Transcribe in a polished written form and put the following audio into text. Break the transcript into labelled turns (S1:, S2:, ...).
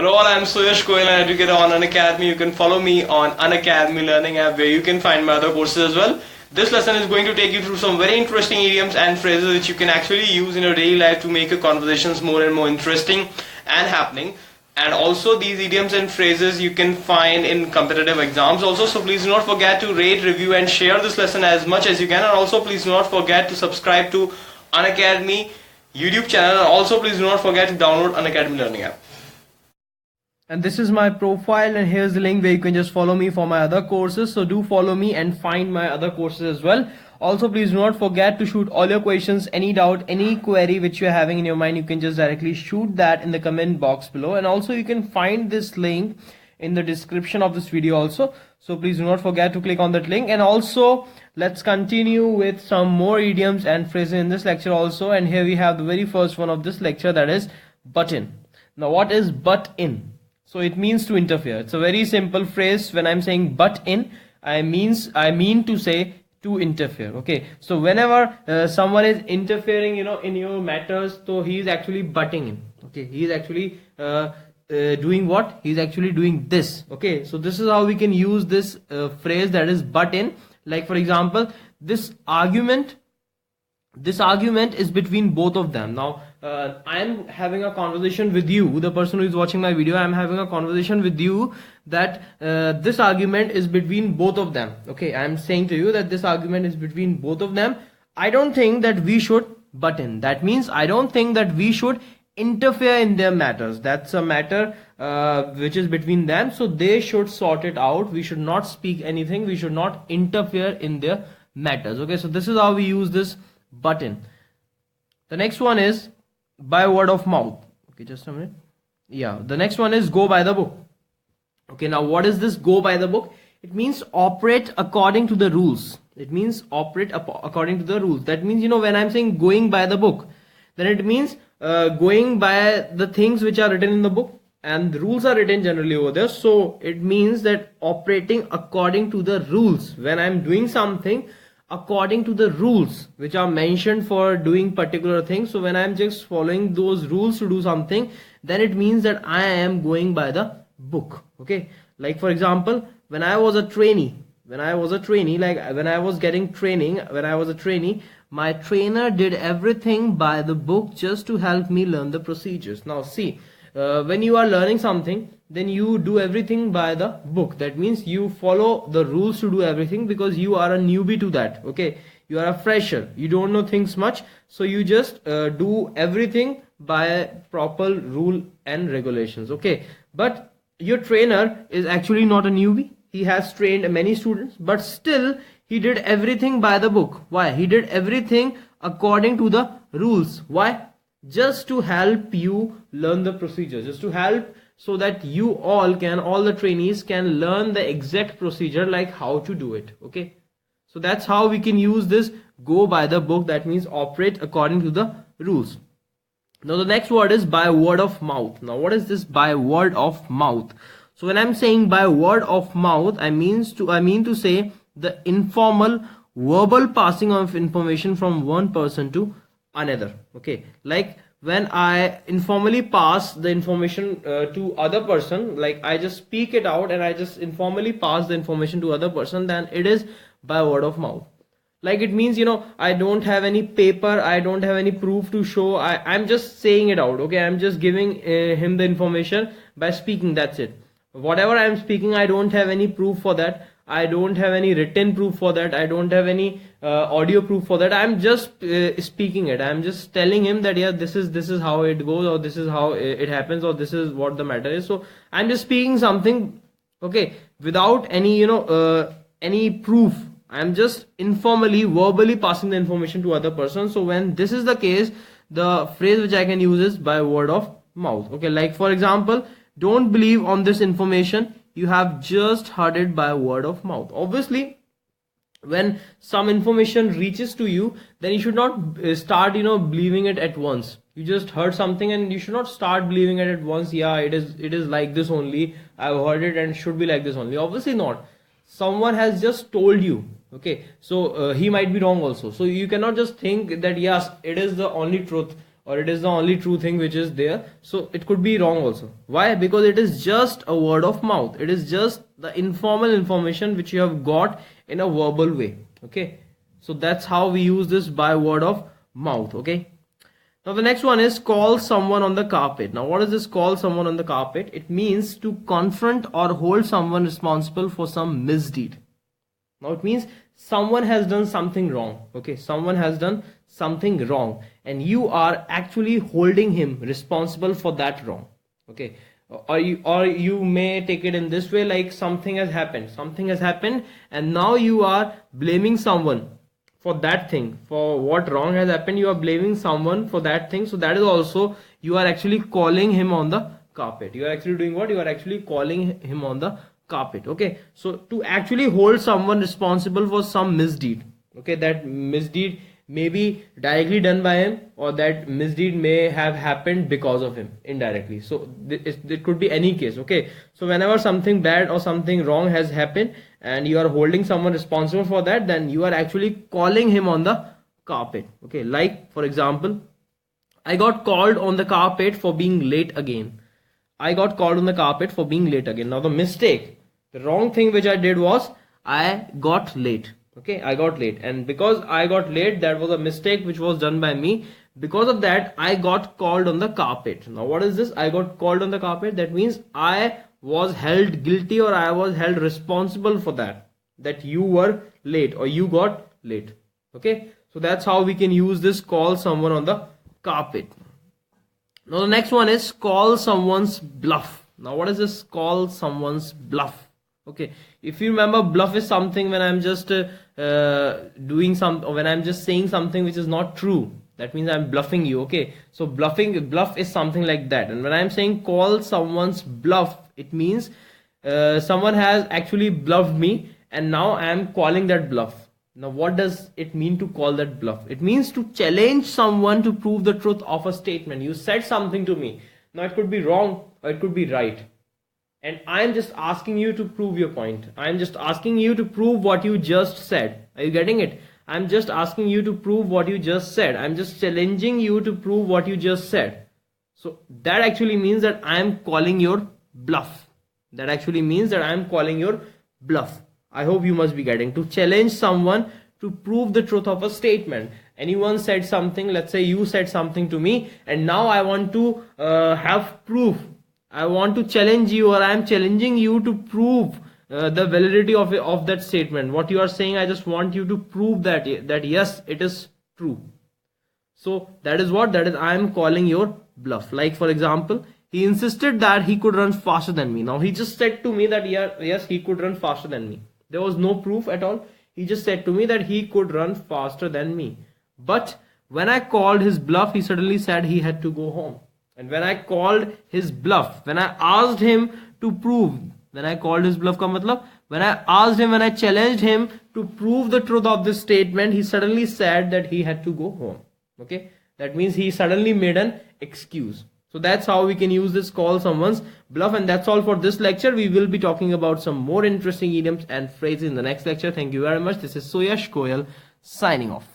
S1: Hello all, I'm Suyash, an educator on Unacademy. You can follow me on Unacademy Learning app where you can find my other courses as well. This lesson is going to take you through some very interesting idioms and phrases which you can actually use in your daily life to make your conversations more and more interesting and happening. And also these idioms and phrases you can find in competitive exams also. So please do not forget to rate, review and share this lesson as much as you can. And also please do not forget to subscribe to Unacademy YouTube channel. And also please do not forget to download Unacademy Learning app.
S2: And this is my profile, and here's the link where you can just follow me for my other courses. So do follow me and find my other courses as well. Also, please do not forget to shoot all your questions, any doubt, any query which you're having in your mind. You can just directly shoot that in the comment box below. And also you can find this link in the description of this video also. So please do not forget to click on that link. And also let's continue with some more idioms and phrases in this lecture also. And here we have the very first one of this lecture, that is butt in. Now what is butt in? So it means to interfere. It's a very simple phrase. When I'm saying butt in, I mean to say to interfere. Okay, so whenever someone is interfering, in your matters, so he is actually butting in. Okay, he is actually doing what? He is actually doing this. Okay, so this is how we can use this phrase, that is butt in. Like for example, this argument is between both of them. Now I am having a conversation with you, the person who is watching my video. I am having a conversation with you that this argument is between both of them. Okay, I am saying to you that this argument is between both of them. I don't think that we should butt in. That means I don't think that we should interfere in their matters. That's a matter which is between them, so they should sort it out. We should not speak anything. We should not interfere in their matters. Okay, so this is how we use this butt in. The next one is by word of mouth. Okay, just a minute. Yeah, the next one is go by the book. Okay, now what is this go by the book? It means operate according to the rules. It means operate according to the rules. That means, when I'm saying going by the book, then it means going by the things which are written in the book, and the rules are written generally over there. So it means that operating according to the rules. When I'm doing something according to the rules which are mentioned for doing particular things, so when I'm just following those rules to do something, then it means that I am going by the book. Okay, like for example, when I was a trainee, like when I was getting training, when I was a trainee, my trainer did everything by the book just to help me learn the procedures. Now see, when you are learning something, then you do everything by the book. That means you follow the rules to do everything, because you are a newbie to that. Okay, you are a fresher, you don't know things much, so you just do everything by proper rule and regulations. Okay, but your trainer is actually not a newbie. He has trained many students, but still he did everything by the book. Why? He did everything according to the rules. Why? Just to help you learn the procedure, just to help, so that you all the trainees can learn the exact procedure, like how to do it. Okay, so that's how we can use this go by the book. That means operate according to the rules. Now the next word is by word of mouth. Now what is this by word of mouth? So when I'm saying by word of mouth, I mean to say the informal verbal passing of information from one person to another. Okay, like when I informally pass the information to other person, like I just speak it out and I just informally pass the information to other person, then it is by word of mouth. Like it means, I don't have any paper, I don't have any proof to show, I'm just saying it out. Okay, I'm just giving him the information by speaking, that's it. Whatever I'm speaking, I don't have any proof for that. I don't have any written proof for that. I don't have any audio proof for that. I'm just speaking it. I'm just telling him that, yeah, this is how it goes, or this is how it happens, or this is what the matter is. So I'm just speaking something, okay, without any any proof. I'm just informally, verbally passing the information to other person. So when this is the case, the phrase which I can use is by word of mouth. Okay, like for example, don't believe on this information, you have just heard it by word of mouth. Obviously, when some information reaches to you, then you should not start believing it at once. You just heard something and you should not start believing it at once. Yeah, it is like this only, I've heard it and it should be like this only. Obviously not. Someone has just told you. Okay, so he might be wrong also. So you cannot just think that yes, it is the only truth, or it is the only true thing which is there. So it could be wrong also. Why? Because it is just a word of mouth. It is just the informal information which you have got in a verbal way. Okay, so that's how we use this by word of mouth. Okay, now the next one is call someone on the carpet. Now what is this call someone on the carpet? It means to confront or hold someone responsible for some misdeed. Now it means someone has done something wrong. Okay, someone has done something wrong and you are actually holding him responsible for that wrong. Okay, or you may take it in this way, like something has happened and now you are blaming someone for that thing, for what wrong has happened. You are blaming someone for that thing. So that is also, you are actually calling him on the carpet. You are actually doing what? You are actually calling him on the carpet. Okay, so to actually hold someone responsible for some misdeed. Okay, that misdeed may be directly done by him, or that misdeed may have happened because of him indirectly. So it could be any case. Okay, so whenever something bad or something wrong has happened and you are holding someone responsible for that, then you are actually calling him on the carpet. Okay, like for example, I got called on the carpet for being late again. I got called on the carpet for being late again. Now the mistake, the wrong thing which I did was I got late. Okay, I got late, and because I got late, that was a mistake which was done by me. Because of that, I got called on the carpet. Now what is this? I got called on the carpet. That means I was held guilty, or I was held responsible for that you were late or you got late. Okay, so that's how we can use this call someone on the carpet. Now the next one is call someone's bluff. Now what is this call someone's bluff? Okay, if you remember, bluff is something when I'm just when I'm just saying something which is not true. That means I'm bluffing you. Okay, so bluff is something like that. And when I'm saying call someone's bluff, it means someone has actually bluffed me and now I'm calling that bluff. Now what does it mean to call that bluff? It means to challenge someone to prove the truth of a statement. You said something to me. Now it could be wrong or it could be right, and I'm just asking you to prove your point. I'm just asking you to prove what you just said. Are you getting it? I'm just asking you to prove what you just said. I'm just challenging you to prove what you just said. So that actually means that I'm calling your bluff. That actually means that I'm calling your bluff. I hope you must be getting. To challenge someone to prove the truth of a statement. Anyone said something, let's say you said something to me, and now I want to have proof. I want to challenge you, or I am challenging you to prove the validity of that statement. What you are saying, I just want you to prove that yes, it is true. So that is what, that is I am calling your bluff. Like for example, he insisted that he could run faster than me. Now he just said to me that yes, he could run faster than me. There was no proof at all. He just said to me that he could run faster than me. But when I called his bluff, he suddenly said he had to go home. And when I called his bluff, when I asked him to prove, when I called his bluff ka matlab, when I asked him, when I challenged him to prove the truth of this statement, he suddenly said that he had to go home. Okay, that means he suddenly made an excuse. So that's how we can use this call someone's bluff. And that's all for this lecture. We will be talking about some more interesting idioms and phrases in the next lecture. Thank you very much. This is Suyash signing off.